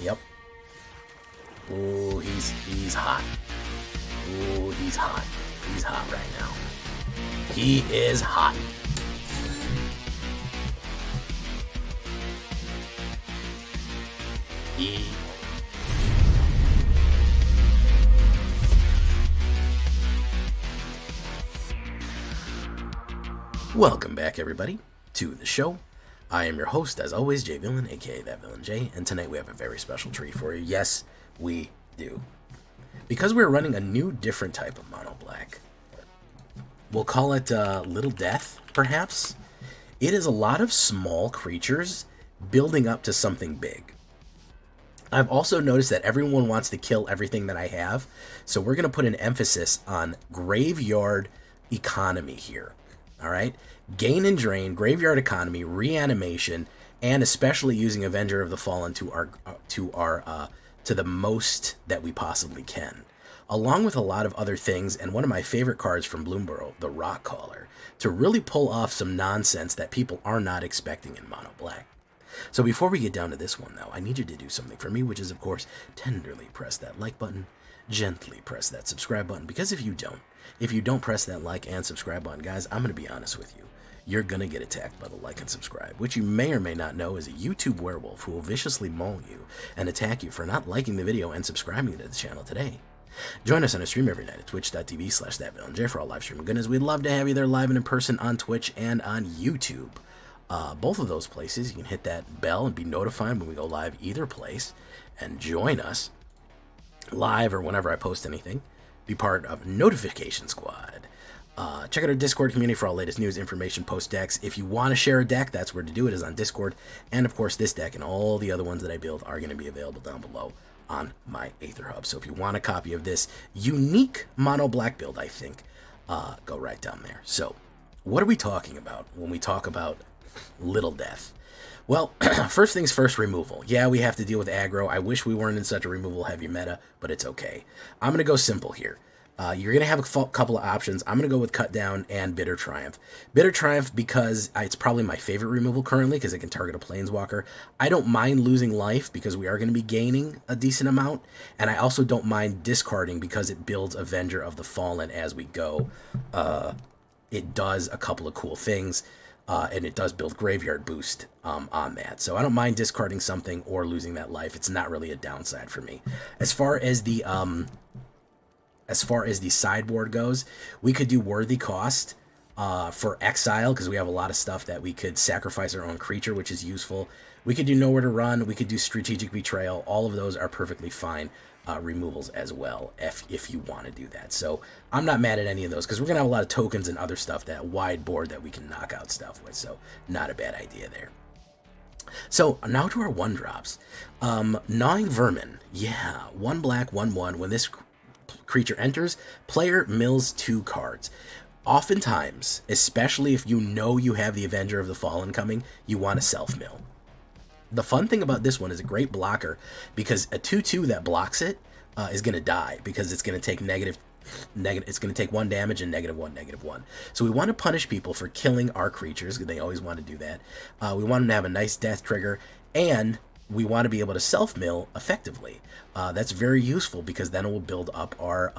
Yep. Ooh, he's hot. Ooh, he's hot. He's hot right now. He is hot. Welcome back, everybody, to the show. I am your host, as always, Jay Villain, aka That Villain Jay, and tonight we have a very special treat for you. Yes, we do. Because we're running a new, different type of mono black. We'll call it Little Death, perhaps. It is a lot of small creatures building up to something big. I've also noticed that everyone wants to kill everything that I have, so we're going to put an emphasis on graveyard economy here. All right, gain and drain, graveyard economy, reanimation, and especially using Avenger of the Fallen to the most that we possibly can, along with a lot of other things. And one of my favorite cards from Bloomborough, the Rock Caller, to really pull off some nonsense that people are not expecting in mono black. So before we get down to this one, though, I need you to do something for me, which is, of course, tenderly press that like button, gently press that subscribe button, because if you don't press that like and subscribe button, guys, I'm going to be honest with you. You're going to get attacked by the like and subscribe, which you may or may not know is a YouTube werewolf who will viciously maul you and attack you for not liking the video and subscribing to the channel today. Join us on a stream every night at twitch.tv/thatvillainj for all live streaming goodness. We'd love to have you there live and in person on Twitch and on YouTube. Both of those places, you can hit that bell and be notified when we go live either place and join us live or whenever I post anything. Be part of Notification Squad. Check out our Discord community for all latest news, information, post decks. If you want to share a deck, that's where to do it, is on Discord. And of course, this deck and all the other ones that I build are going to be available down below on my AetherHub. So if you want a copy of this unique mono black build, I think, go right down there. So what are we talking about when we talk about Little Death? Well, first things first, removal. Yeah, we have to deal with aggro. I wish we weren't in such a removal heavy meta, but it's okay. I'm going to go simple here. You're going to have a couple of options. I'm going to go with Cut Down and Bitter Triumph. Bitter Triumph because it's probably my favorite removal currently because it can target a Planeswalker. I don't mind losing life because we are going to be gaining a decent amount. And I also don't mind discarding because it builds Avenger of the Fallen as we go. It does a couple of cool things. And it does build graveyard boost on that. So I don't mind discarding something or losing that life. It's not really a downside for me. As far as the sideboard goes, we could do Worthy Cost for Exile because we have a lot of stuff that we could sacrifice our own creature, which is useful. We could do Nowhere to Run. We could do Strategic Betrayal. All of those are perfectly fine removals as well if you want to do that. So I'm not mad at any of those because we're going to have a lot of tokens and other stuff, that wide board that we can knock out stuff with. So not a bad idea there. So now to our 1-drops. Gnawing Vermin. Yeah, 1 black, 1/1. When this creature enters, player mills 2 cards. Oftentimes, especially if you know you have the Avenger of the Fallen coming, you want to self-mill. The fun thing about this one is a great blocker because a 2/2 that blocks it is going to die because it's going to take it's going to take 1 damage and -1, -1. So we want to punish people for killing our creatures. They always want to do that. We want them to have a nice death trigger, and we want to be able to self-mill effectively. That's very useful because then it will build up our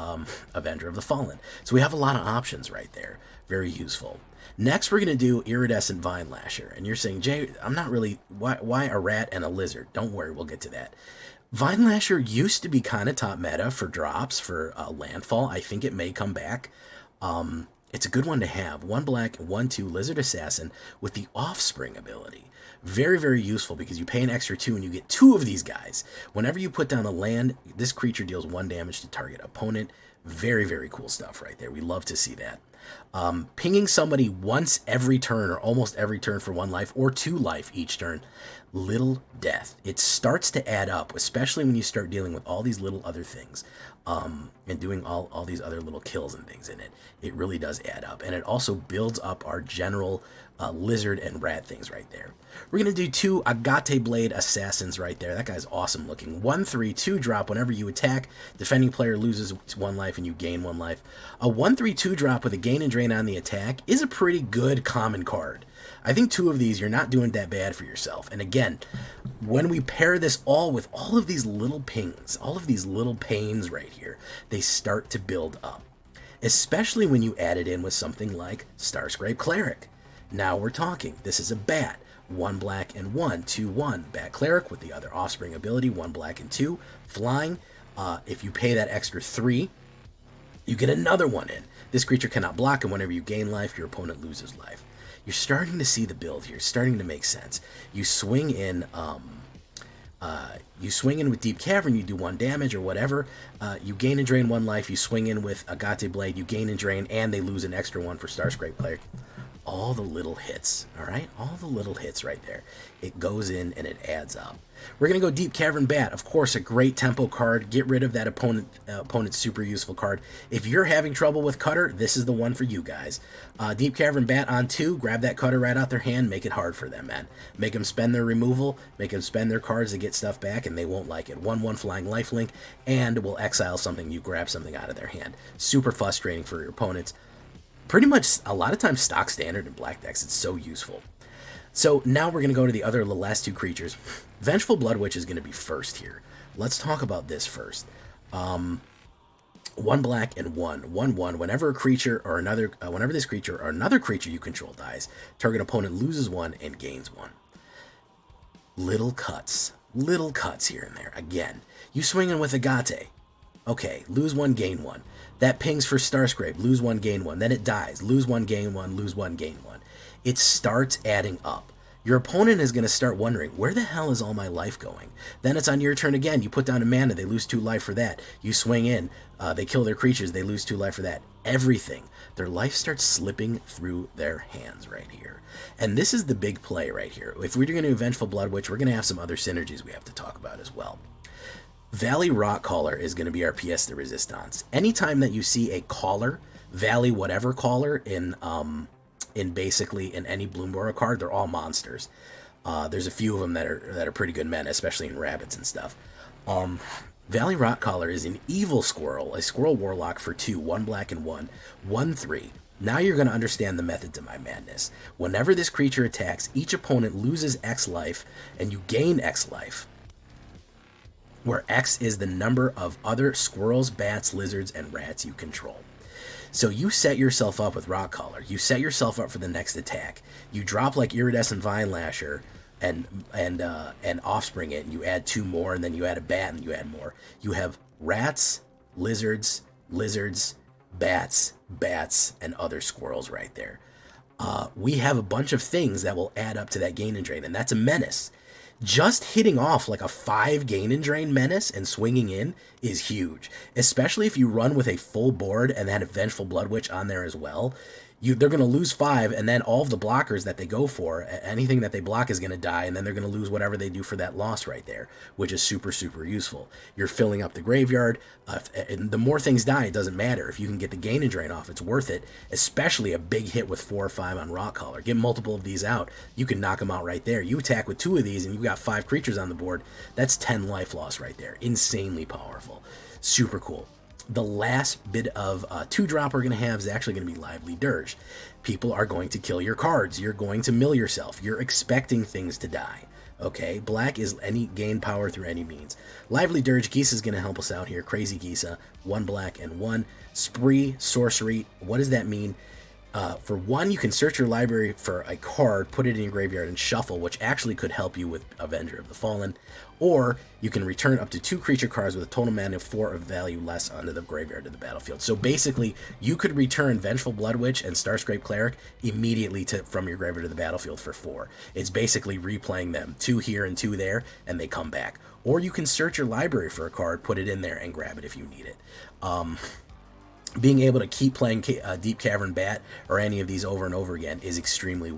Avenger of the Fallen. So we have a lot of options right there. Very useful. Next, we're going to do Iridescent Vine Lasher. And you're saying, Jay, I'm not really... Why a rat and a lizard? Don't worry, we'll get to that. Vine Lasher used to be kind of top meta for drops, for landfall. I think it may come back. It's a good one to have. 1 black, 1/2 Lizard Assassin with the Offspring ability. Very, very useful because you pay an extra 2 and you get 2 of these guys. Whenever you put down a land, this creature deals 1 damage to target opponent. Very, very cool stuff right there. We love to see that. Pinging somebody once every turn or almost every turn for 1 life or 2 life each turn. Little Death. It starts to add up, especially when you start dealing with all these little other things and doing all these other little kills and things in it. It really does add up. And it also builds up our general lizard and rat things right there. We're going to do 2 Agate Blade Assassins right there. That guy's awesome looking. 1/3, 2-drop. Whenever you attack, defending player loses 1 life and you gain 1 life. A 1/3, 2-drop with a gain and drain on the attack is a pretty good common card. I think 2 of these, you're not doing that bad for yourself. And again, when we pair this all with all of these little pings, all of these little pains right here, they start to build up. Especially when you add it in with something like Starscrape Cleric. Now we're talking. This is a bat. 1 black and 1, 2/1. Bat Cleric with the other offspring ability, 1 black and 2. Flying. If you pay that extra 3, you get another one in. This creature cannot block, and whenever you gain life, your opponent loses life. You're starting to see the build here. It's starting to make sense. You swing in with Deep Cavern, you do 1 damage or whatever. You gain and drain 1 life. You swing in with Agate Blade, you gain and drain, and they lose an extra 1 for Starscrape Cleric. All the little hits, all right? All the little hits right there. It goes in and it adds up. We're going to go Deep Cavern Bat. Of course, a great tempo card. Get rid of that opponent's super useful card. If you're having trouble with Cutter, this is the one for you guys. Deep Cavern Bat on 2. Grab that Cutter right out their hand. Make it hard for them, man. Make them spend their removal. Make them spend their cards to get stuff back, and they won't like it. 1/1 Flying Lifelink, and will exile something. You grab something out of their hand. Super frustrating for your opponents. Pretty much a lot of times stock standard in black decks. It's so useful. So now we're going to go to the last 2 creatures. Vengeful Blood Witch is going to be first here. Let's talk about this first. 1 black and 1, 1/1. Whenever a creature or another, whenever this creature or another creature you control dies, target opponent loses 1 and gains 1. Little cuts here and there. Again, you swing in with Agate. Okay, lose 1, gain 1. That pings for Starscrape, lose 1, gain 1. Then it dies, lose 1, gain 1, lose 1, gain 1. It starts adding up. Your opponent is going to start wondering, where the hell is all my life going? Then it's on your turn again. You put down a mana, they lose 2 life for that. You swing in, they kill their creatures, they lose 2 life for that. Everything. Their life starts slipping through their hands right here. And this is the big play right here. If we're going to do Vengeful Blood Witch, we're going to have some other synergies we have to talk about as well. Valley Rockcaller is going to be our pièce de résistance. Anytime that you see a caller, Valley whatever caller in basically in any Bloomborough card, they're all monsters. There's a few of them that are pretty good men, especially in rabbits and stuff. Valley Rockcaller is an evil squirrel, a squirrel warlock for 2, 1 black and 1, 1/3. Now you're going to understand the method to my madness. Whenever this creature attacks, each opponent loses X life, and you gain X life, where X is the number of other squirrels, bats, lizards, and rats you control. So you set yourself up with Rockcaller. You set yourself up for the next attack. You drop like Iridescent Vine Lasher and Offspring it, and you add 2 more, and then you add a bat, and you add more. You have rats, lizards, bats, and other squirrels right there. We have a bunch of things that will add up to that gain and drain, and that's a menace. Just hitting off like a 5 gain and drain menace and swinging in is huge, especially if you run with a full board and then a Vengeful Blood Witch on there as well. They're going to lose 5, and then all of the blockers that they go for, anything that they block is going to die, and then they're going to lose whatever they do for that loss right there, which is super, super useful. You're filling up the graveyard, and the more things die, it doesn't matter. If you can get the gain and drain off, it's worth it, especially a big hit with 4 or 5 on Rockcaller. Get multiple of these out, you can knock them out right there. You attack with 2 of these, and you got 5 creatures on the board. That's 10 life loss right there. Insanely powerful. Super cool. The last bit of 2-drop we're going to have is actually going to be Lively Dirge. People are going to kill your cards. You're going to mill yourself. You're expecting things to die. Okay, black is any gain power through any means. Lively Dirge, Gisa is going to help us out here. Crazy Gisa, 1 black and 1. Spree, Sorcery, what does that mean? For 1, you can search your library for a card, put it in your graveyard, and shuffle, which actually could help you with Avenger of the Fallen. Or you can return up to 2 creature cards with a total mana of 4 of value less onto the graveyard to the battlefield. So basically, you could return Vengeful Blood Witch and Starscrape Cleric immediately from your graveyard to the battlefield for 4. It's basically replaying them, 2 here and 2 there, and they come back. Or you can search your library for a card, put it in there, and grab it if you need it. Being able to keep playing Deep Cavern Bat or any of these over and over again is extremely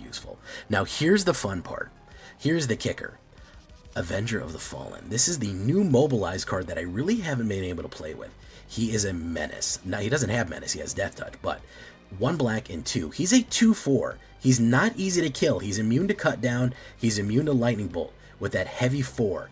useful. Now here's the fun part. Here's the kicker. Avenger of the Fallen. This is the new mobilized card that I really haven't been able to play with. He is a menace. Now he doesn't have menace, he has Death Touch, but 1 black and 2. He's a 2/4. He's not easy to kill. He's immune to cut down. He's immune to lightning bolt with that heavy 4.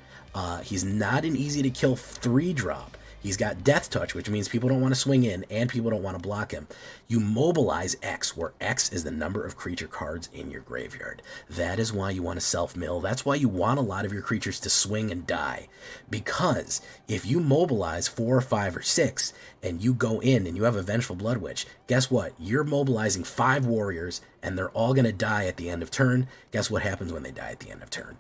He's not an easy to kill 3-drop. He's got Death Touch, which means people don't want to swing in and people don't want to block him. You mobilize X, where X is the number of creature cards in your graveyard. That is why you want to self-mill. That's why you want a lot of your creatures to swing and die. Because if you mobilize 4 or 5 or 6 and you go in and you have a Vengeful Blood Witch, guess what? You're mobilizing 5 warriors and they're all going to die at the end of turn. Guess what happens when they die at the end of turn?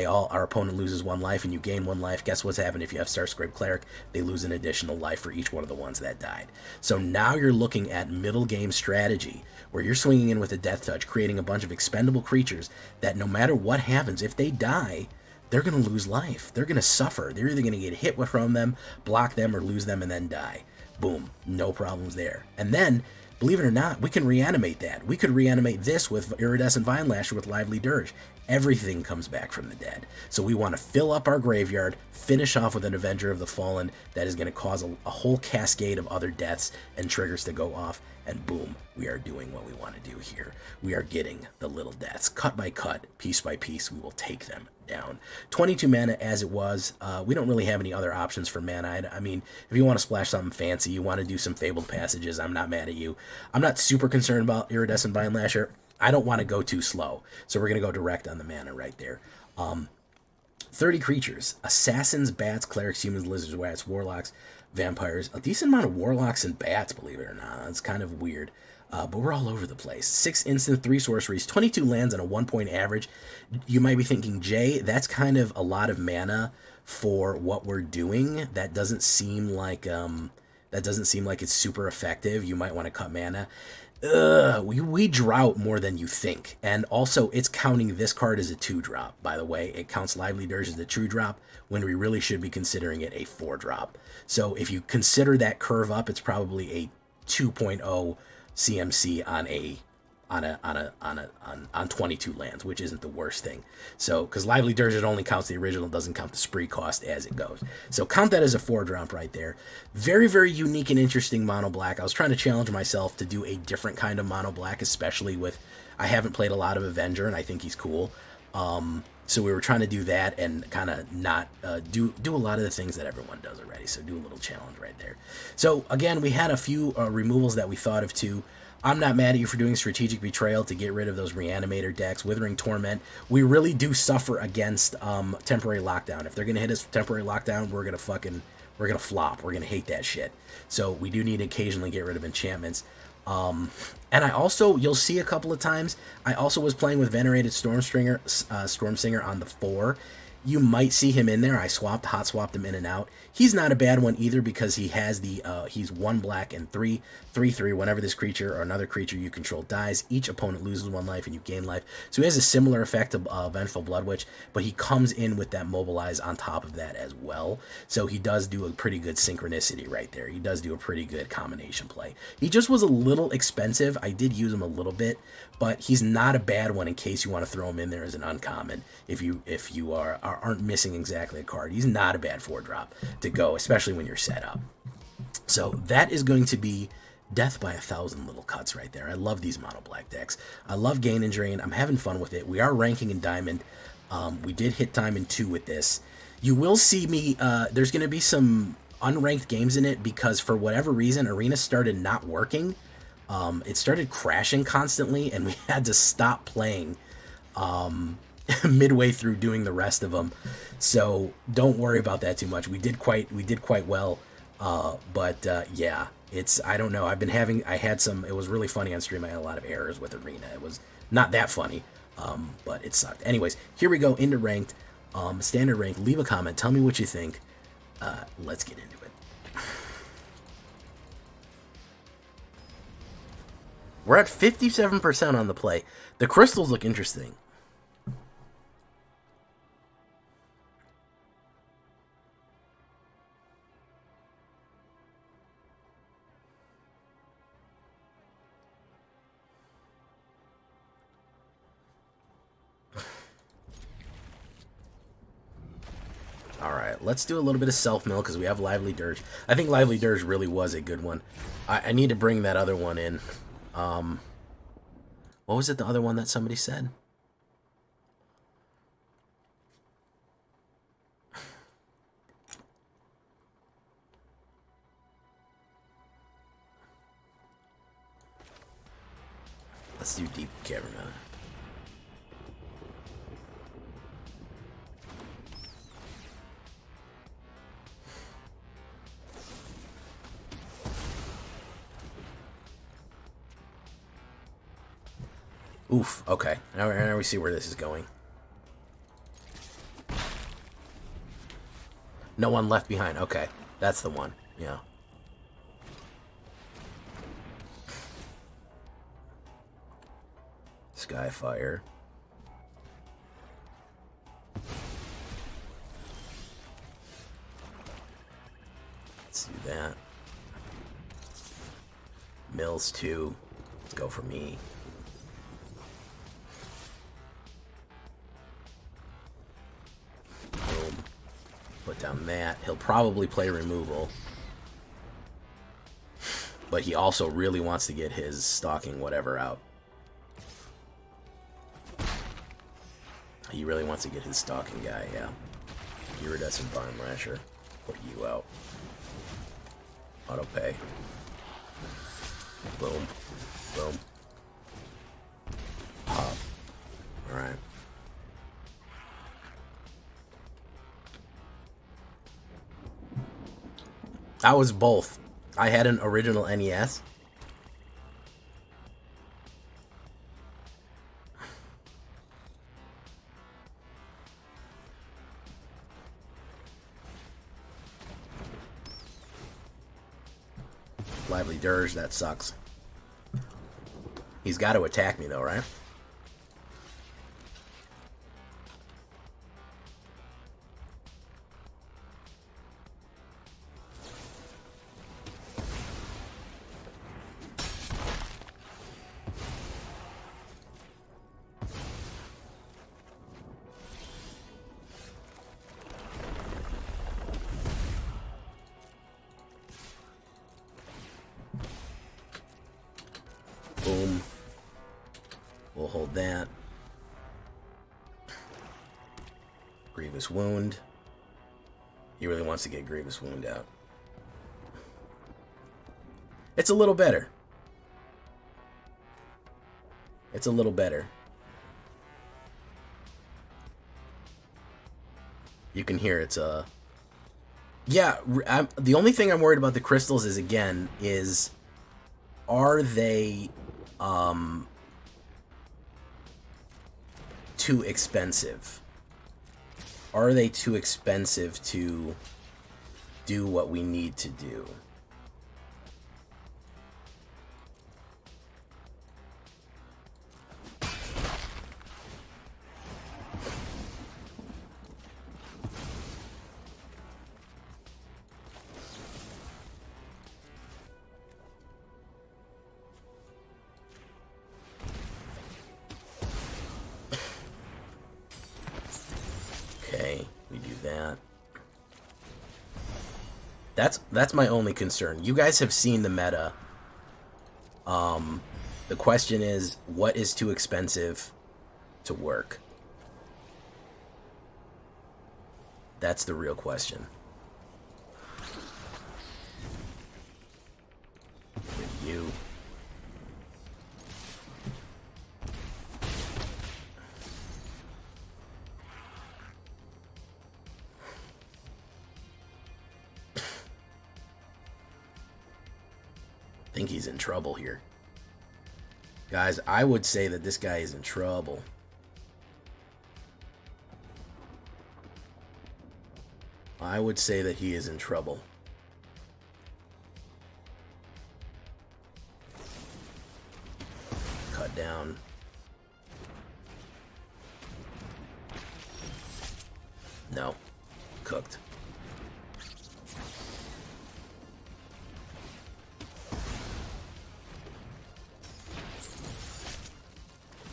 Our opponent loses 1 life and you gain 1 life. Guess what's happened if you have Starscrape Cleric? They lose an additional life for each one of the ones that died. So now you're looking at middle game strategy where you're swinging in with a Death Touch, creating a bunch of expendable creatures that no matter what happens, if they die, they're going to lose life. They're going to suffer. They're either going to get hit from them, block them, or lose them and then die. Boom. No problems there. And then, believe it or not, we can reanimate that. We could reanimate this with Iridescent Vine Lasher with Lively Dirge. Everything comes back from the dead. So we want to fill up our graveyard, finish off with an Avenger of the Fallen that is going to cause a whole cascade of other deaths and triggers to go off, and boom, we are doing what we want to do here. We are getting the little deaths. Cut by cut, piece by piece, we will take them down. 22 mana as it was. We don't really have any other options for mana. I mean, if you want to splash something fancy, you want to do some Fabled Passages, I'm not mad at you. I'm not super concerned about Iridescent Vine Lasher. I don't want to go too slow, so we're going to go direct on the mana right there. 30 creatures. Assassins, Bats, Clerics, Humans, Lizards, Rats, Warlocks, Vampires. A decent amount of Warlocks and Bats, believe it or not. It's kind of weird, but we're all over the place. 6 instant, 3 sorceries, 22 lands on a 1-point average. You might be thinking, Jay, that's kind of a lot of mana for what we're doing. That doesn't seem like it's super effective. You might want to cut mana. We drought more than you think. And also, it's counting this card as a 2-drop, by the way. It counts Lively Dirge as a 2-drop when we really should be considering it a 4-drop. So if you consider that curve up, it's probably a 2.0 CMC on 22 lands, which isn't the worst thing. So, because Lively Dirge, it only counts the original, doesn't count the spree cost as it goes. So count that as a 4-drop right there. Very, very unique and interesting mono black. I was trying to challenge myself to do a different kind of mono black, especially with, I haven't played a lot of Avenger, and I think he's cool. So we were trying to do that and kind of not do a lot of the things that everyone does already. So do a little challenge right there. So again, we had a few removals that we thought of too. I'm not mad at you for doing Strategic Betrayal to get rid of those Reanimator decks. Withering Torment. We really do suffer against Temporary Lockdown. If they're going to hit us with Temporary Lockdown, we're going to flop. We're going to hate that shit. So we do need to occasionally get rid of enchantments. And I also, you'll see a couple of times, I also was playing with Venerated Stormsinger on the 4. You might see him in there. I hot swapped him in and out. He's not a bad one either because he has he's 1 black and 3/3. Whenever this creature or another creature you control dies, each opponent loses 1 life and you gain life. So he has a similar effect of Vengeful Blood Witch, but he comes in with that Mobilize on top of that as well. So he does do a pretty good synchronicity right there. He does do a pretty good combination play. He just was a little expensive. I did use him a little bit, but he's not a bad one in case you want to throw him in there as an uncommon. If you aren't missing exactly a card, he's not a bad 4-drop to go, especially when you're set up. So that is going to be death by 1,000 little cuts right there. I love these mono black decks. I love Gain and Drain. I'm having fun with it. We are ranking in Diamond. We did hit Diamond 2 with this. You will see me, there's going to be some unranked games in it because for whatever reason, Arena started not working. It started crashing constantly and we had to stop playing midway through doing the rest of them. So don't worry about that too much. We did quite well. Yeah, I don't know. It was really funny on stream. I had a lot of errors with Arena. It was not that funny, but it sucked. Anyways, here we go into ranked, standard rank. Leave a comment. Tell me what you think. Let's get into it. We're at 57% on the play. The crystals look interesting. Alright, let's do a little bit of self-mill because we have Lively Dirge. I think Lively Dirge really was a good one. I need to bring that other one in. What was it, the other one that somebody said? Let's do deep cavern mode. Oof, okay. Now we see where this is going. No one left behind. Okay, that's the one. Yeah. Skyfire. Let's do that. Mills 2. Let's go for me. Boom. Put down that. He'll probably play removal. But he also really wants to get his stalking whatever out. He really wants to get his stalking guy, yeah. Iridescent Barn Rasher. Put you out. Auto pay. Boom. Boom. Pop. Alright. I was both. I had an original NES. Lively Dirge, that sucks. He's got to attack me though, right? Boom. We'll hold that. Grievous Wound. He really wants to get Grievous Wound out. It's a little better. It's a little better. You can hear it's a... Yeah, the only thing I'm worried about the crystals is, again, is... Are they... too expensive? Are they too expensive to do what we need to do? Okay, we do that. That's my only concern. You guys have seen the meta. The question is, what is too expensive to work? That's the real question. You. I think he's in trouble here. Guys, I would say that this guy is in trouble. I would say that he is in trouble. Cut down. No. Cooked.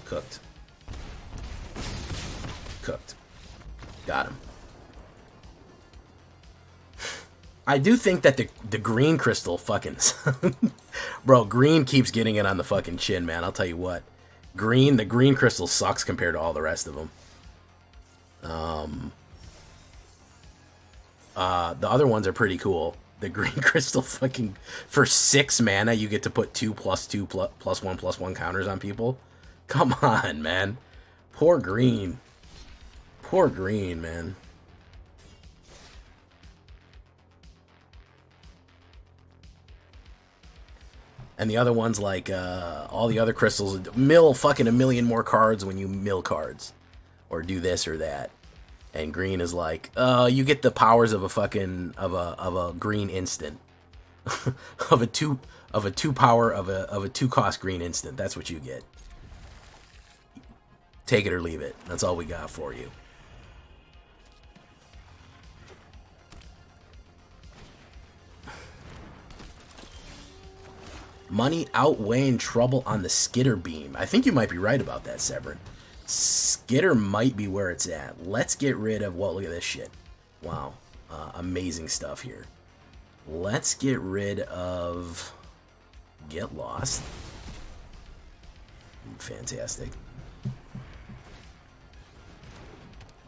Cooked. Cooked. Got him. I do think that the green crystal fucking... Bro, green keeps getting it on the fucking chin, man. I'll tell you what. The green crystal sucks compared to all the rest of them. The other ones are pretty cool. The green crystal fucking... For 6 mana, you get to put 2+2+1/+1 counters on people. Come on, man. Poor green. Poor green, man. And the other ones, like, all the other crystals, mill fucking a million more cards when you mill cards. Or do this or that. And green is like, you get the powers of a fucking, of a green instant. of a 2 cost green instant. That's what you get. Take it or leave it. That's all we got for you. Money outweighing trouble on the skitter beam. I think you might be right about that, Severin. Skitter might be where it's at. Let's get rid of... Well, look at this shit. Wow. Amazing stuff here. Let's get rid of... Get Lost. Fantastic.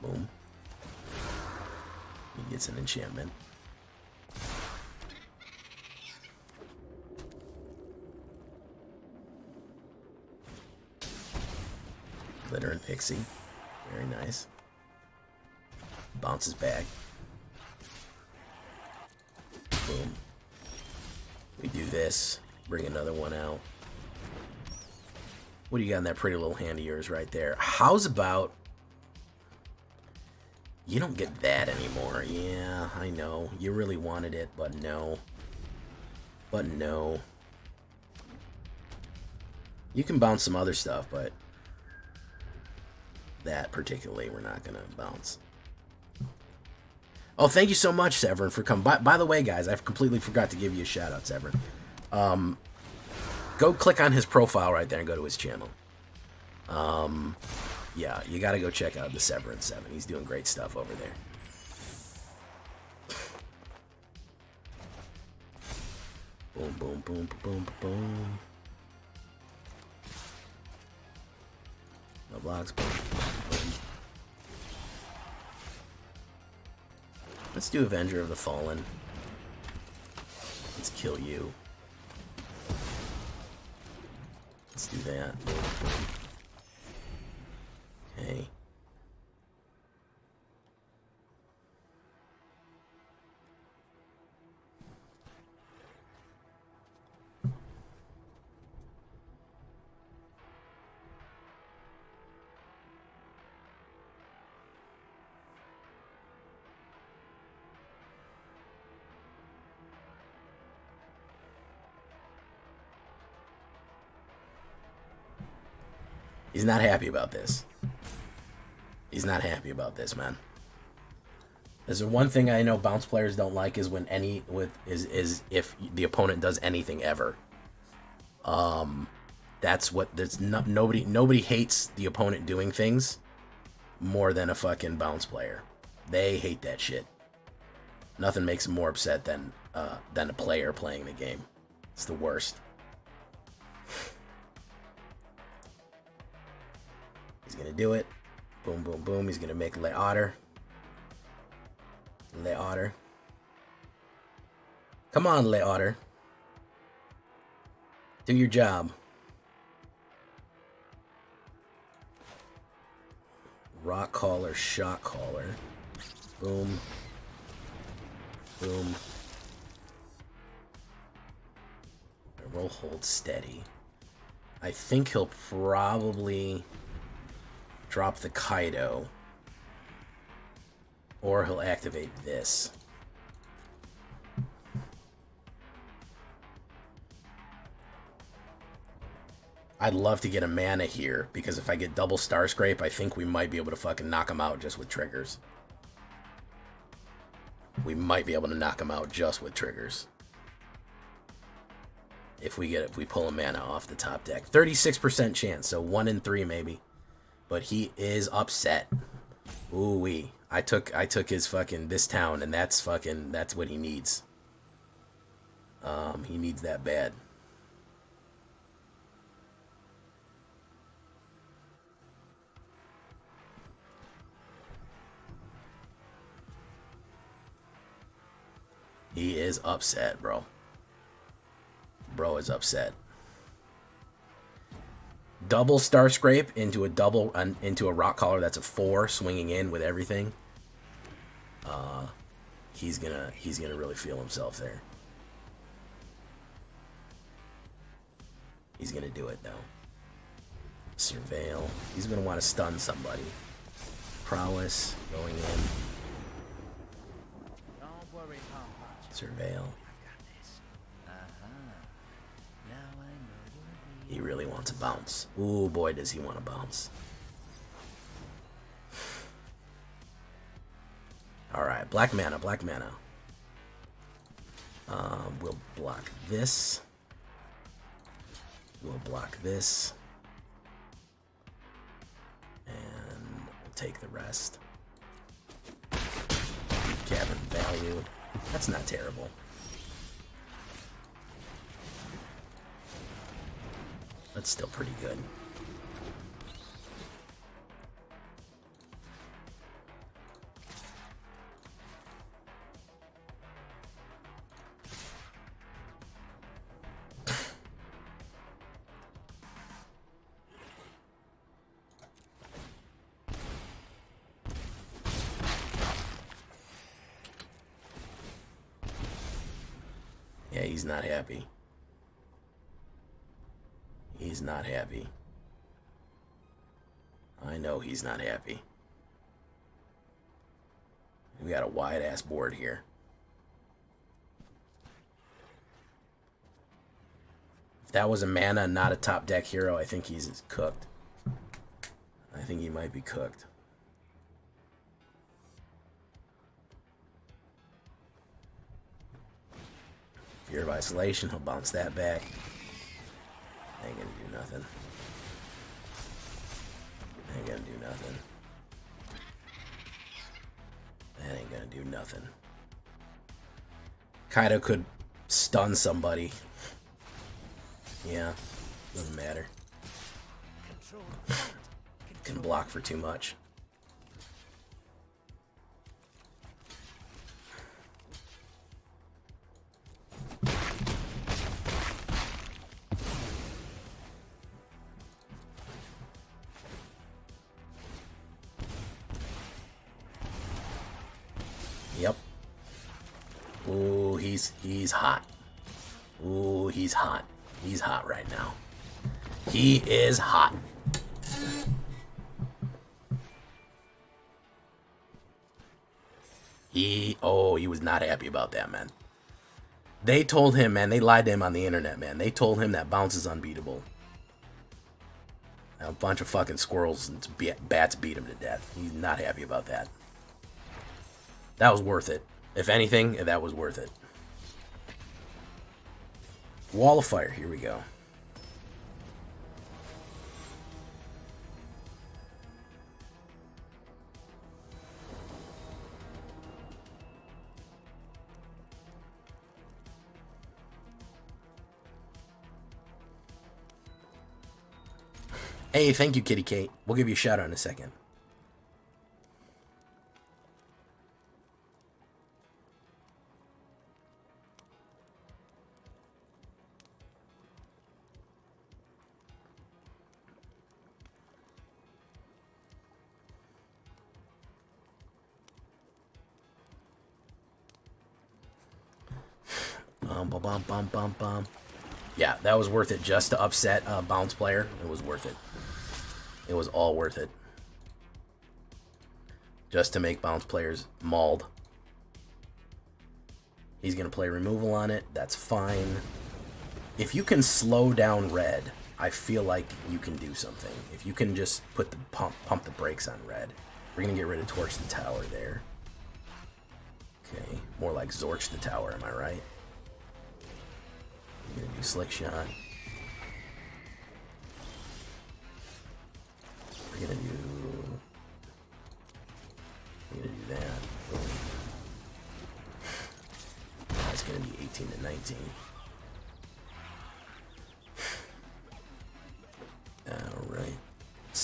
Boom. He gets an enchantment. Glitter and Pixie. Very nice. Bounces back. Boom. We do this. Bring another one out. What do you got in that pretty little hand of yours right there? How's about... You don't get that anymore. Yeah, I know. You really wanted it, but no. But no. You can bounce some other stuff, but... That particularly we're not gonna bounce. Oh, thank you so much, Severin, for coming. By the way, guys, I completely forgot to give you a shout out, Severin. Go click on his profile right there and go to his channel. Yeah, you gotta go check out the Severin 7. He's doing great stuff over there. Boom, boom, boom, boom, boom. No blocks. Boom, boom. Let's do Avenger of the Fallen. Let's kill you. Let's do that. Okay. He's not happy about this. He's not happy about this, man. There's the one thing I know bounce players don't like is when is if the opponent does anything ever. That's what nobody hates the opponent doing things more than a fucking bounce player. They hate that shit. Nothing makes them more upset than a player playing the game. It's the worst. He's gonna do it. Boom, boom, boom. He's gonna make Le Otter. Le Otter. Come on, Le Otter. Do your job. Rock Caller, Shot Caller. Boom. Boom. Roll, hold, steady. I think he'll probably drop the Kaido. Or he'll activate this. I'd love to get a mana here, because if I get double Star Scrape, I think we might be able to fucking knock him out just with triggers. We might be able to knock him out just with triggers. If we pull a mana off the top deck. 36% chance, so 1 in 3 maybe. But he is upset. Ooh-wee. I took his fucking this town, and that's what he needs. He needs that bad. He is upset, bro. Bro is upset. Double Star Scrape into a Rock Collar. That's a 4, swinging in with everything. He's gonna really feel himself there. He's gonna do it though. Surveil. He's gonna want to stun somebody. Prowess going in. Surveil. He really wants a bounce. Ooh, boy, does he want to bounce. Alright, black mana, black mana. We'll block this. We'll block this. And we'll take the rest. Cavern value. That's not terrible. That's still pretty good. Yeah, he's not happy. He's not happy. I know he's not happy. We got a wide-ass board here. If that was a mana, not a top deck hero, I think he's cooked. I think he might be cooked. Fear of Isolation, he'll bounce that back. Ain't gonna do nothing. Ain't gonna do nothing. That ain't gonna do nothing. Kaido could stun somebody. Yeah, doesn't matter. Can block for too much. Yep. Ooh, he's hot. Ooh, he's hot. He's hot right now. He is hot. He was not happy about that, man. They told him, man, they lied to him on the internet, man. They told him that bounce is unbeatable. A bunch of fucking squirrels and bats beat him to death. He's not happy about that. That was worth it. If anything, that was worth it. Wall of Fire, here we go. Hey, thank you, Kitty Kate. We'll give you a shout out in a second. Yeah, that was worth it just to upset a bounce player. It was worth it. It was all worth it. Just to make bounce players mauled. He's going to play removal on it. That's fine. If you can slow down red, I feel like you can do something. If you can just put the pump the brakes on red. We're going to get rid of Torch the Tower there. Okay, more like Zorch the Tower, am I right? We're going to do Slick Shot. We're going to do that. That's going to be 18 to 19.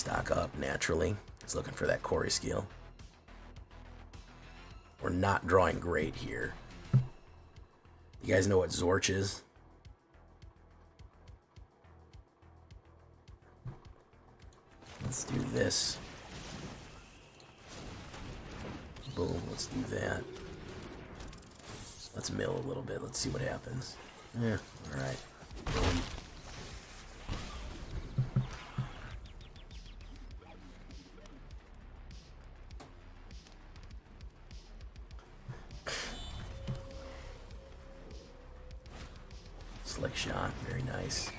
stock up naturally. He's looking for that Quarry skill. We're not drawing great here. You guys know what Zorch is? Let's do this. Boom, let's do that. Let's mill a little bit. Let's see what happens. Yeah, alright. Boom. Slick shot, very nice.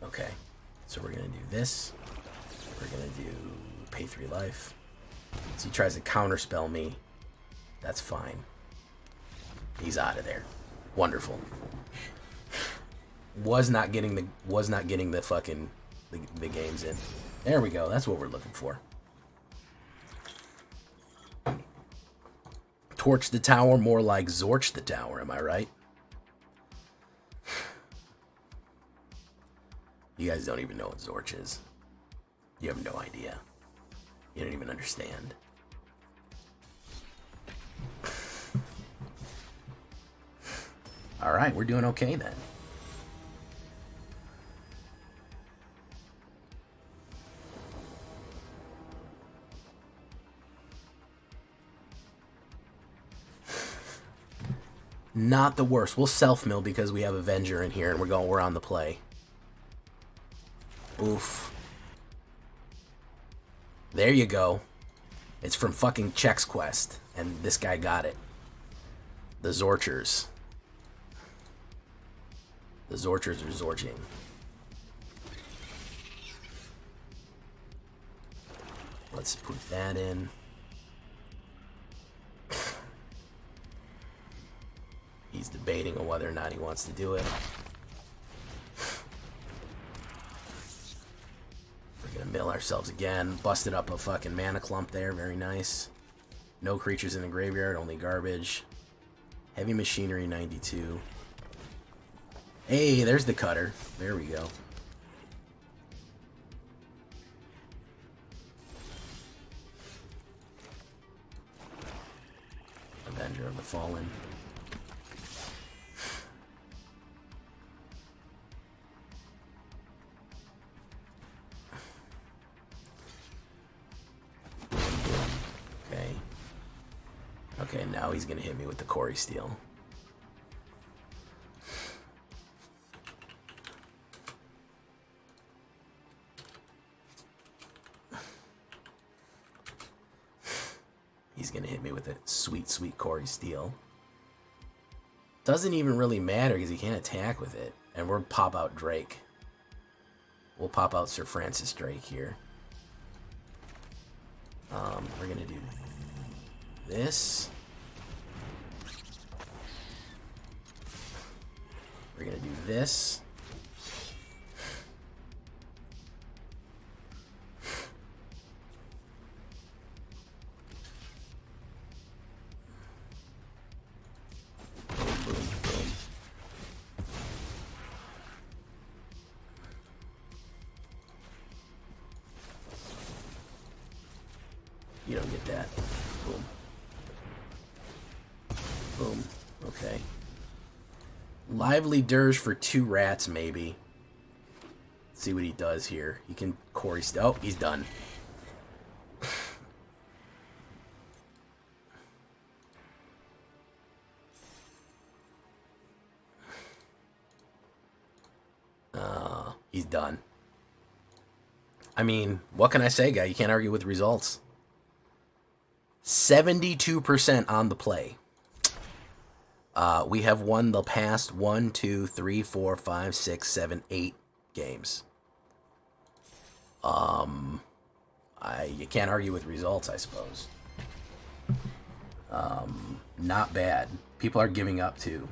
Okay, so we're gonna do this. We're gonna do pay 3 life. So he tries to counterspell me. That's fine. He's out of there. Wonderful. Was not getting the fucking the games in. There we go. That's what we're looking for. Torch the tower, more like Zorch the tower, am I right? You guys don't even know what Zorch is. You have no idea. You don't even understand. Alright, we're doing okay then. Not the worst. We'll self-mill because we have Avenger in here and we're on the play. Oof. There you go. It's from fucking Chex Quest, and this guy got it. The Zorchers. The Zorchers are Zorching. Let's put that in. He's debating on whether or not he wants to do it. We're gonna mill ourselves again. Busted up a fucking mana clump there. Very nice. No creatures in the graveyard, only garbage. Heavy machinery 92. Hey, there's the cutter. There we go. Avenger of the Fallen. Okay, now he's gonna hit me with the Quarry Steel. He's gonna hit me with a sweet, sweet Quarry Steel. Doesn't even really matter because he can't attack with it. And we'll pop out Drake. We'll pop out Sir Francis Drake here. We're gonna do this. We're gonna do this. Boom, boom, boom. You don't get that. Boom. Boom. Okay. Lively Dirge for 2 rats, maybe. Let's see what he does here. He can Quarry... Oh, he's done. He's done. I mean, what can I say, guy? You can't argue with results. 72% on the play. We have won the past 1, 2, 3, 4, 5, 6, 7, 8 games. You can't argue with results, I suppose. Not bad. People are giving up too.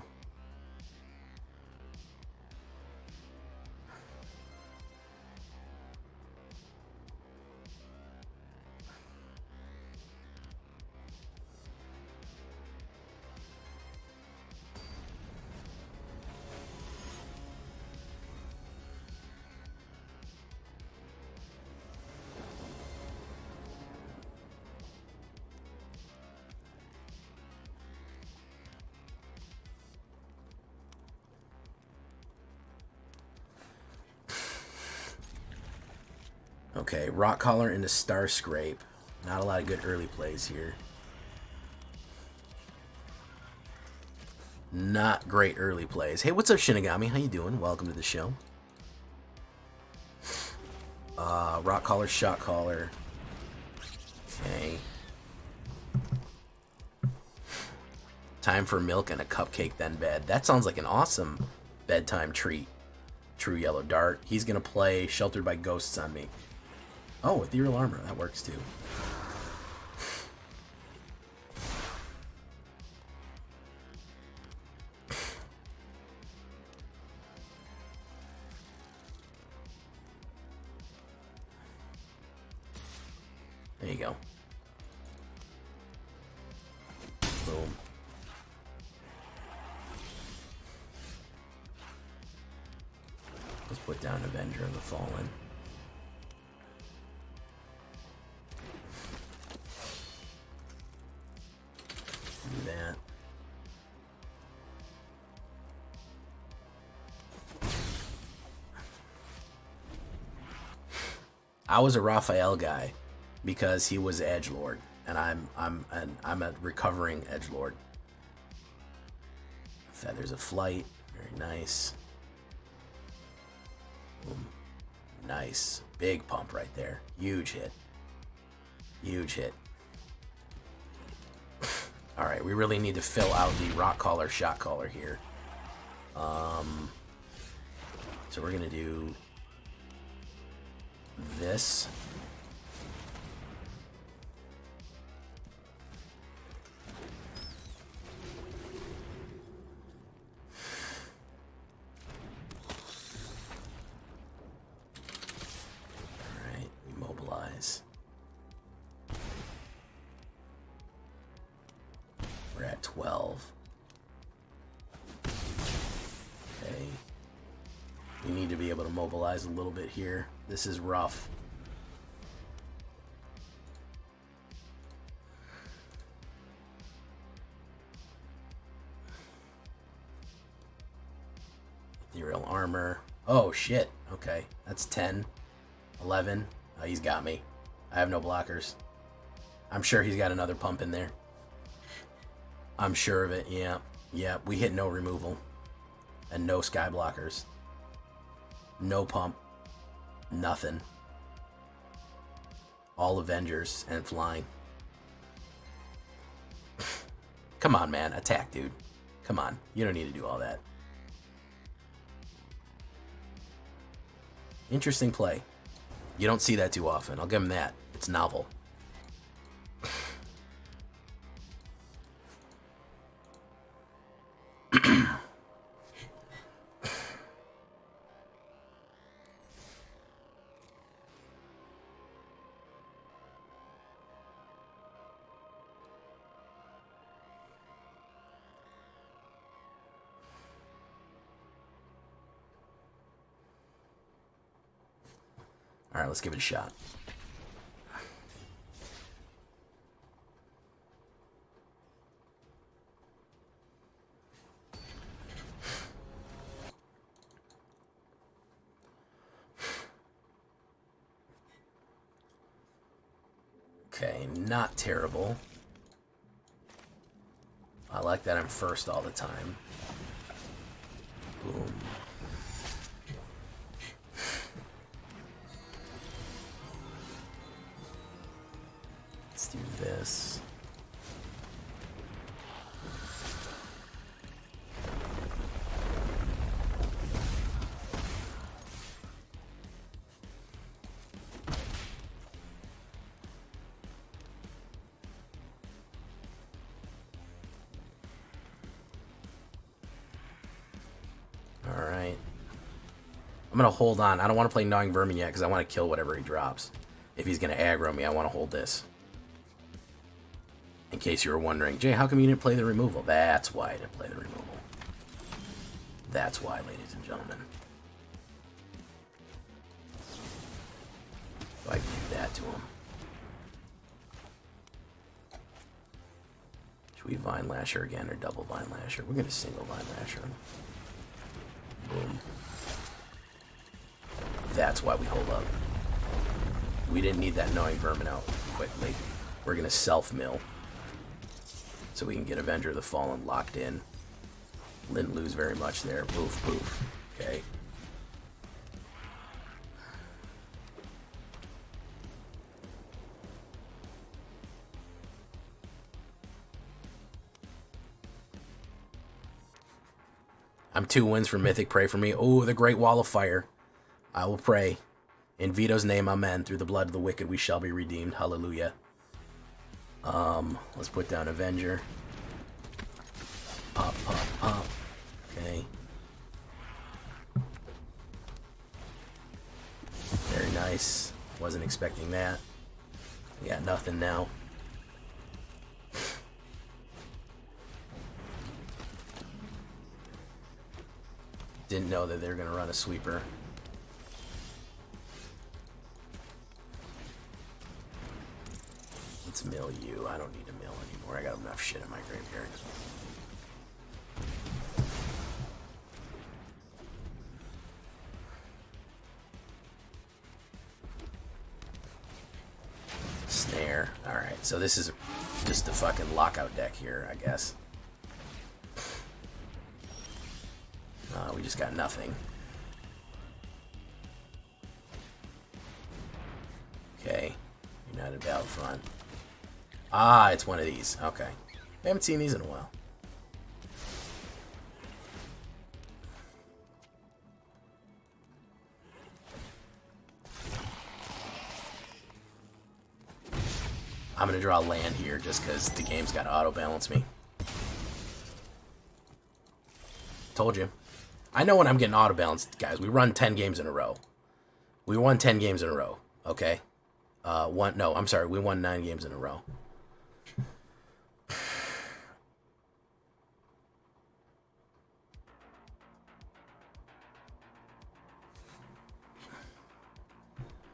Okay, Rock Collar into Star Scrape. Not a lot of good early plays here. Not great early plays. Hey, what's up, Shinigami? How you doing? Welcome to the show. Rock Collar, Shot Collar. Okay. Time for milk and a cupcake, then bed. That sounds like an awesome bedtime treat. True Yellow Dart. He's going to play Sheltered by Ghosts on me. Oh, Ethereal Armor. That works too. There you go. Boom. Let's put down Avenger of the Fallen. Do that. I was a Raphael guy because he was edgelord, and I'm a recovering edgelord. Feathers of Flight, very nice. Boom. Nice. Big pump right there. Huge hit. Huge hit. Alright, we really need to fill out the Rock Collar, Shot Collar here. So we're going to do this. We're at 12. Okay. We need to be able to mobilize a little bit here. This is rough. Ethereal Armor. Oh, shit. Okay. That's 10. 11. Oh, he's got me. I have no blockers. I'm sure he's got another pump in there. I'm sure of it, yeah. Yeah, we hit no removal. And no sky blockers. No pump. Nothing. All Avengers and flying. Come on, man. Attack, dude. Come on. You don't need to do all that. Interesting play. You don't see that too often. I'll give him that. It's novel. All right, let's give it a shot. Okay, not terrible. I like that I'm first all the time. Boom. Let's do this. Alright. I'm going to hold on. I don't want to play Gnawing Vermin yet because I want to kill whatever he drops. If he's going to aggro me, I want to hold this. In case you were wondering, Jay, how come you didn't play the removal? That's why I didn't play the removal. That's why, ladies and gentlemen. So I can do that to him. Should we Vine Lasher again or double Vine Lasher? We're going to single Vine Lasher. Boom. That's why we hold up. We didn't need that gnawing vermin out quickly. We're going to self-mill. So we can get Avenger of the Fallen locked in. Didn't lose very much there. Poof, poof. Okay. I'm 2 wins for Mythic. Pray for me. Oh, the Great Wall of Fire. I will pray. In Vito's name, amen. Through the blood of the wicked, we shall be redeemed. Hallelujah. Let's put down Avenger. Pop, pop, pop. Okay. Very nice. Wasn't expecting that. We got nothing now. Didn't know that they were going to run a sweeper. Let's mill you. I don't need to mill anymore. I got enough shit in my graveyard. Snare. Alright, so this is just a fucking lockout deck here, I guess. We just got nothing. Okay. United Battlefront. Ah, it's one of these. Okay. I haven't seen these in a while. I'm going to draw land here just because the game's got to auto-balance me. Told you. I know when I'm getting auto-balanced, guys. We run 10 games in a row. We won 10 games in a row, okay? No, I'm sorry. We won 9 games in a row.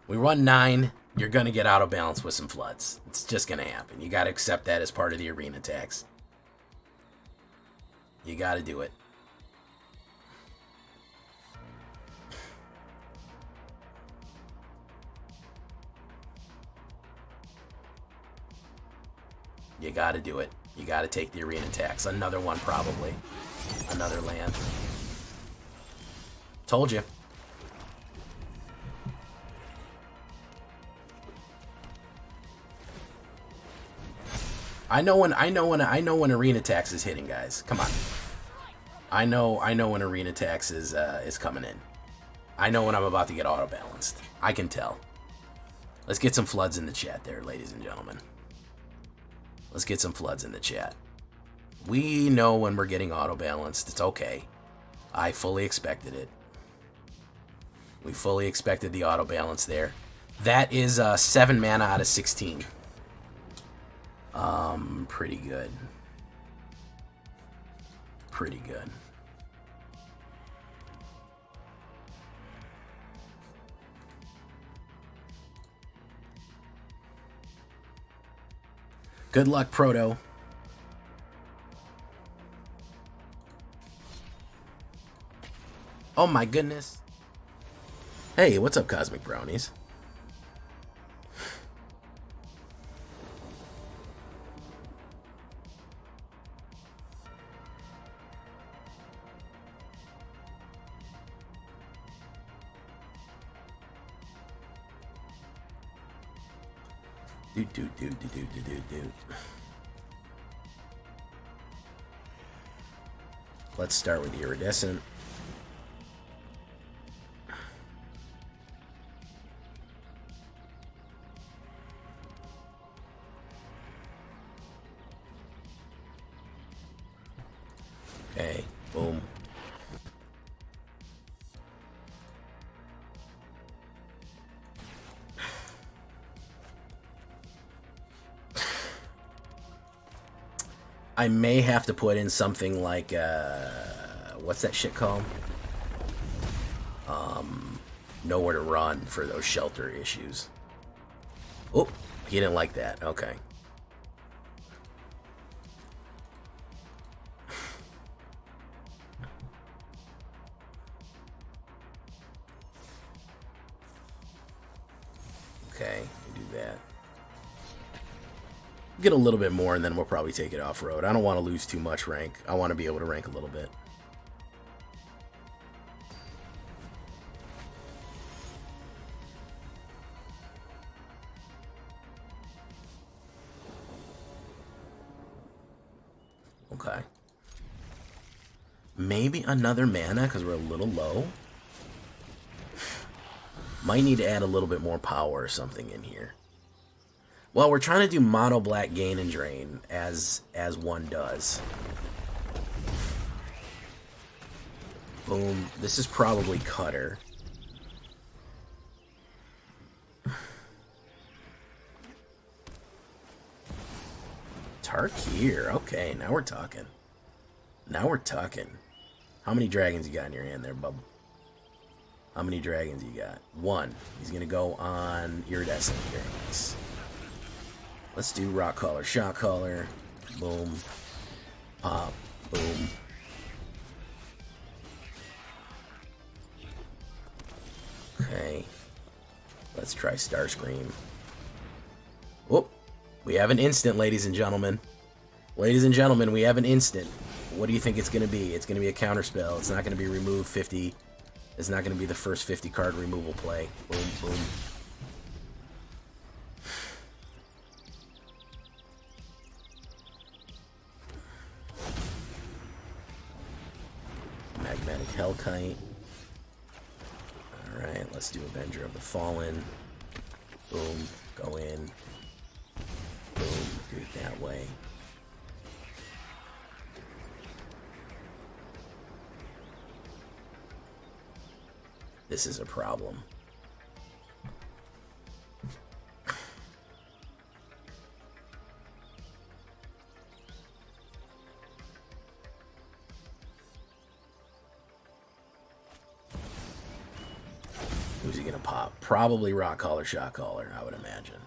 We run 9. You're going to get auto-balanced with some floods. It's just going to happen. You got to accept that as part of the arena tax. You got to do it. You gotta do it. You gotta take the arena tax. Another one, probably. Another land. Told you. I know when arena tax is hitting, guys. Come on. I know when arena tax is coming in. I know when I'm about to get auto balanced. I can tell. Let's get some floods in the chat there, ladies and gentlemen. Let's get some floods in the chat. We know when we're getting auto-balanced. It's okay. I fully expected it. We fully expected the auto-balance there. That is 7 mana out of 16. Pretty good. Pretty good. Good luck, Proto. Oh my goodness. Hey, what's up, Cosmic Brownies? Do. Let's start with the Iridescent. Okay, boom. I may have to put in something like, what's that shit called? Nowhere to run for those shelter issues. Oh, he didn't like that. Okay. Okay. that. Get a little bit more, and then we'll probably take it off-road. I don't want to lose too much rank. I want to be able to rank a little bit. Okay. Maybe another mana, because we're a little low. Might need to add a little bit more power or something in here. Well, we're trying to do mono black gain and drain as one does. Boom. This is probably Cutter. Tarkir. Okay, now we're talking. Now we're talking. How many dragons you got in your hand there, bub? How many dragons you got? One. He's going to go on iridescent. Very nice. Let's do rock collar, shock collar. Boom. Pop. Boom. Okay. Let's try Starscream. Whoop. We have an instant, ladies and gentlemen. Ladies and gentlemen, we have an instant. What do you think it's going to be? It's going to be a counterspell. It's not going to be remove 50. It's not going to be the first 50 card removal play. Boom, boom. Magmatic Hellkite. Alright, let's do Avenger of the Fallen. Boom, go in. Boom, do it that way. This is a problem. Who's he gonna pop? Probably Rock Collar, Shock Collar, I would imagine.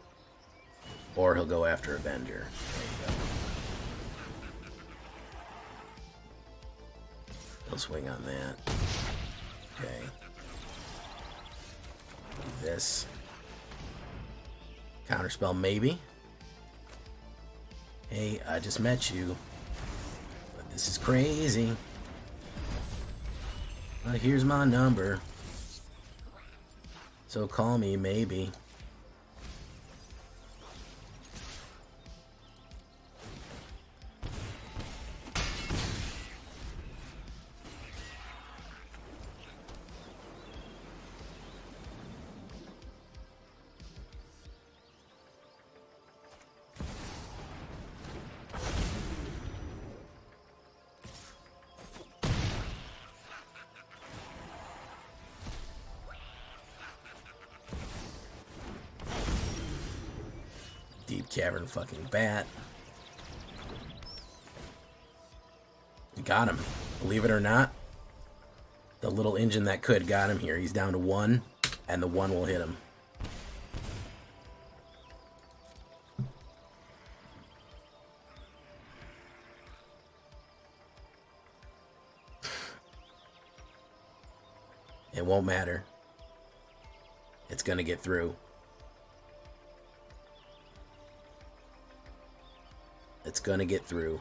Or he'll go after Avenger. There you go. He'll swing on that. Okay. Do this. Counterspell, maybe. Hey, I just met you. But this is crazy. But here's my number. So call me, maybe. Deep Cavern fucking bat. We got him. Believe it or not, the little engine that could got him here. He's down to 1, and the 1 will hit him. It won't matter. It's gonna get through. It's gonna get through.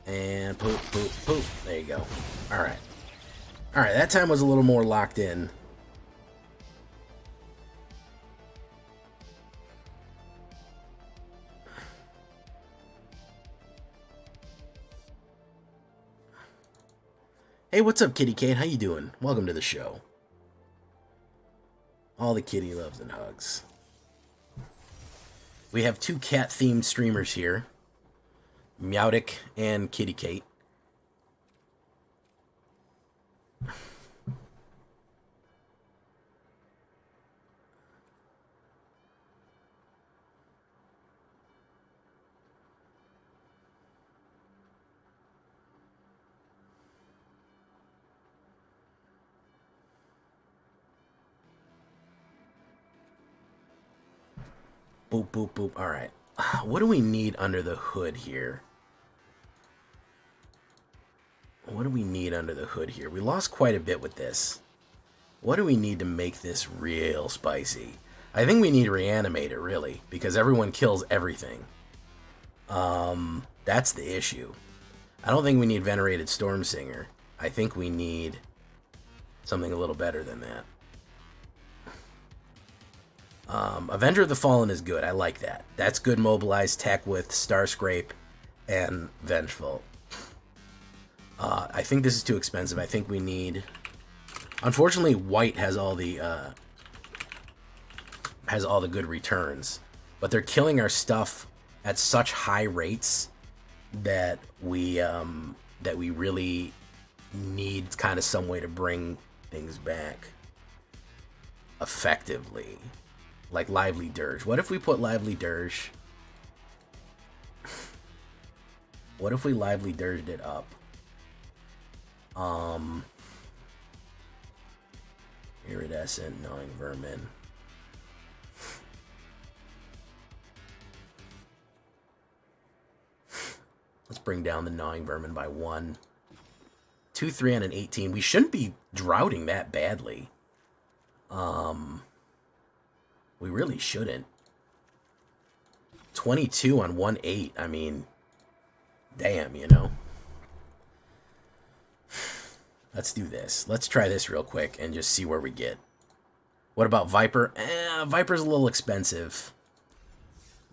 And poop, poop, poop. There you go. Alright. Alright, that time was a little more locked in. Hey, what's up, Kitty Kate? How you doing? Welcome to the show. All the kitty loves and hugs. We have 2 cat-themed streamers here. Meowdic and Kitty Kate. Boop, boop, boop. All right. What do we need under the hood here? What do we need under the hood here? We lost quite a bit with this. What do we need to make this real spicy? I think we need Reanimator, really, because everyone kills everything. That's the issue. I don't think we need Venerated Stormsinger. I think we need something a little better than that. Avenger of the Fallen is good. I like that. That's good mobilized tech with Starscrape and Vengeful. I think this is too expensive. I think we need... Unfortunately, white has all the good returns, but they're killing our stuff at such high rates that we really need kind of some way to bring things back effectively, like Lively Dirge. What if we put Lively Dirge? What if we Lively Dirged it up? Iridescent, Gnawing Vermin. Let's bring down the Gnawing Vermin by 1. 2, 3 on an 18. We shouldn't be droughting that badly. We really shouldn't. 22 on 1, 8. I mean, damn, you know. Let's do this. Let's try this real quick and just see where we get. What about Viper? Viper's a little expensive.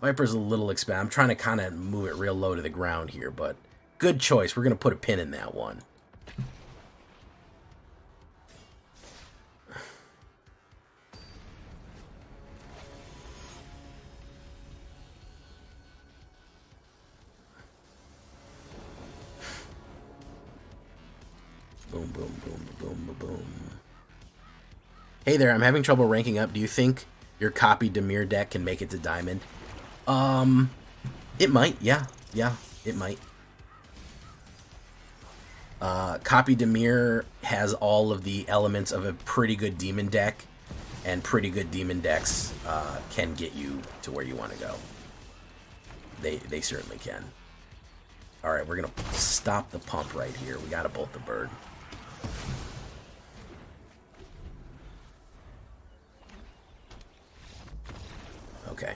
Viper's a little expensive. I'm trying to kind of move it real low to the ground here, but good choice. We're going to put a pin in that one. Boom, boom, boom, boom, boom, boom. Hey there, I'm having trouble ranking up. Do you think your copy Dimir deck can make it to Diamond? It might, yeah. Yeah, it might. Copy Dimir has all of the elements of a pretty good demon deck, and pretty good demon decks can get you to where you want to go. They certainly can. Alright, we're going to stop the pump right here. We got to bolt the bird. Okay.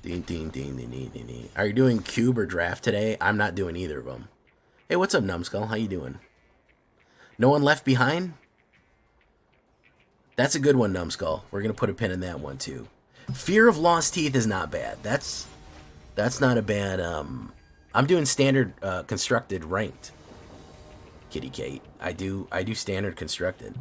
Ding, ding, ding, ding, ding, ding, ding. Are you doing cube or draft today? I'm not doing either of them. Hey, what's up, Numbskull? How you doing? No one left behind? That's a good one, Numbskull. We're going to put a pin in that one, too. Fear of Lost Teeth is not bad. That's not a bad... I'm doing standard constructed ranked. Kitty Kate. I do standard constructed.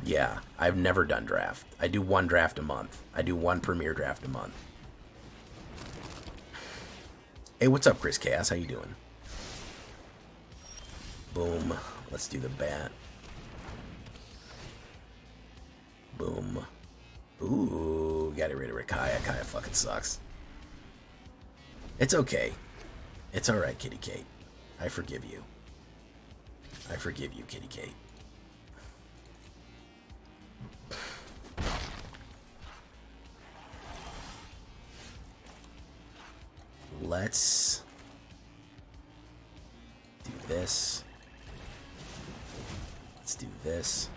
Yeah, I've never done draft. I do one draft a month. I do one premier draft a month. Hey, what's up, Chris Cass? How you doing? Boom. Let's do the bat. Boom. Ooh, got rid of Kaya. Kaya fucking sucks. It's okay. It's alright, Kitty Kate. I forgive you. I forgive you, Kitty Kate. Let's do this. Let's do this.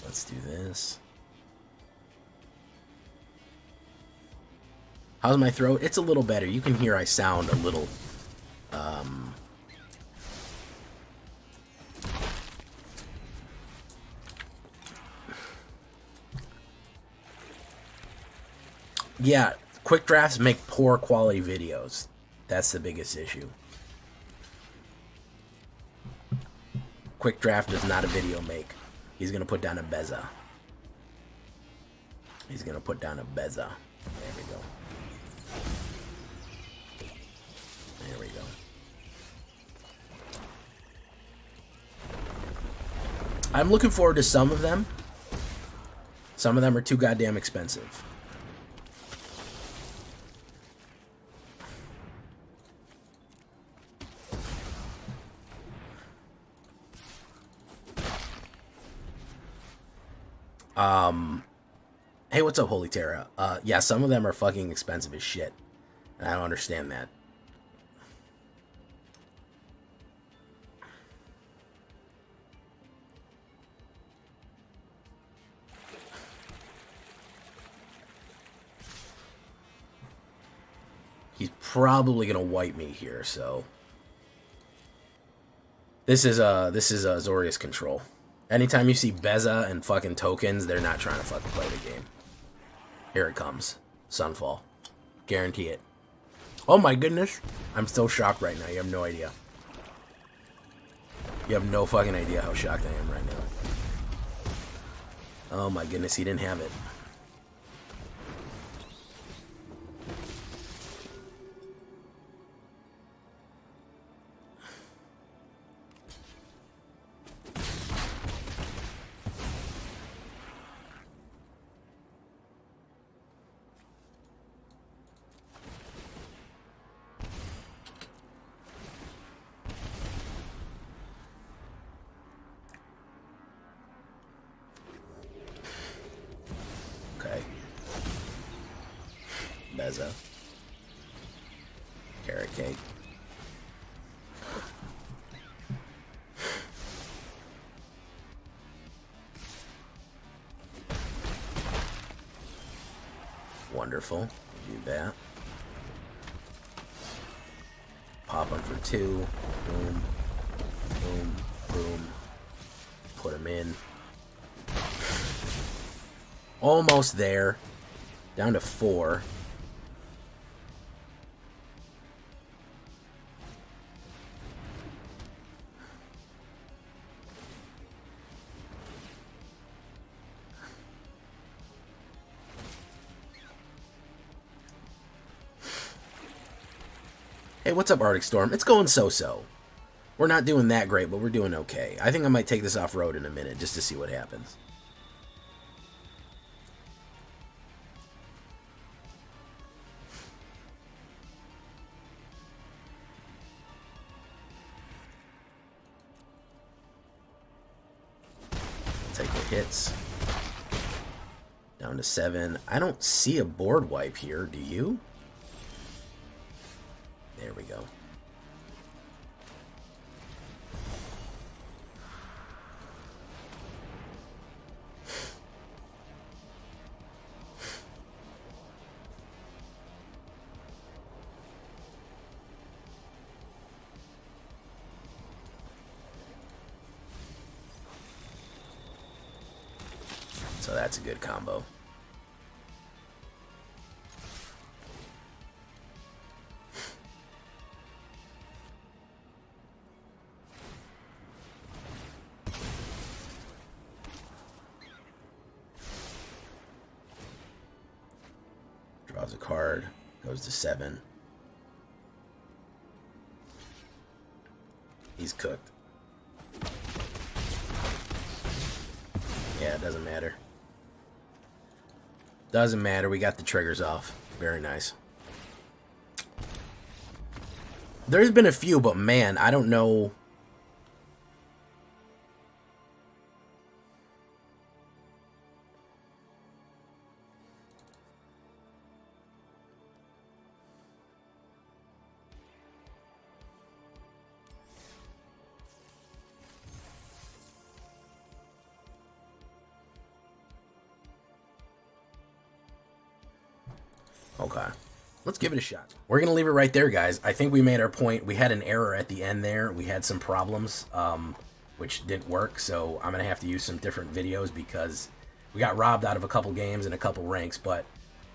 Let's do this. How's my throat? It's a little better. You can hear I sound a little... Yeah, quick drafts make poor quality videos. That's the biggest issue. Quick draft is not a video make. He's going to put down a Beza. He's going to put down a Beza. There we go. There we go. I'm looking forward to some of them. Some of them are too goddamn expensive. Hey, what's up, Holy Terra? Yeah, some of them are fucking expensive as shit. And I don't understand that. He's probably gonna wipe me here, so this is Azorius control. Anytime you see Beza and fucking tokens, they're not trying to fucking play the game. Here it comes. Sunfall. Guarantee it. Oh my goodness. I'm so shocked right now. You have no idea. You have no fucking idea how shocked I am right now. Oh my goodness, he didn't have it. Okay. Beza. Carrot cake. Wonderful. Do that. Pop him for 2. Boom. Boom. Boom. Put him in. Almost there. Down to 4. Hey, what's up, Arctic Storm? It's going so-so. We're not doing that great, but we're doing okay. I think I might take this off-road in a minute just to see what happens. Take the hits. Down to 7. I don't see a board wipe here, do you? There we go. So that's a good combo. Draws a card, goes to 7. He's cooked. Yeah, it doesn't matter. Doesn't matter, we got the triggers off. Very nice. There's been a few, but man, I don't know. Okay. Let's give it a shot. We're going to leave it right there, guys. I think we made our point. We had an error at the end there. We had some problems, which didn't work. So I'm going to have to use some different videos because we got robbed out of a couple games and a couple ranks. But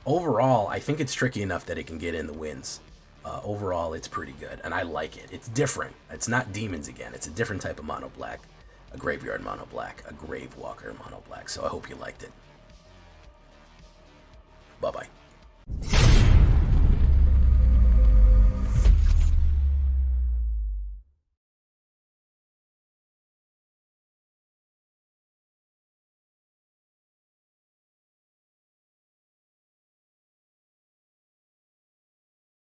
overall, I think it's tricky enough that it can get in the wins. Overall, it's pretty good, and I like it. It's different. It's not demons again. It's a different type of mono black, a graveyard mono black, a grave walker mono black. So I hope you liked it. Bye bye.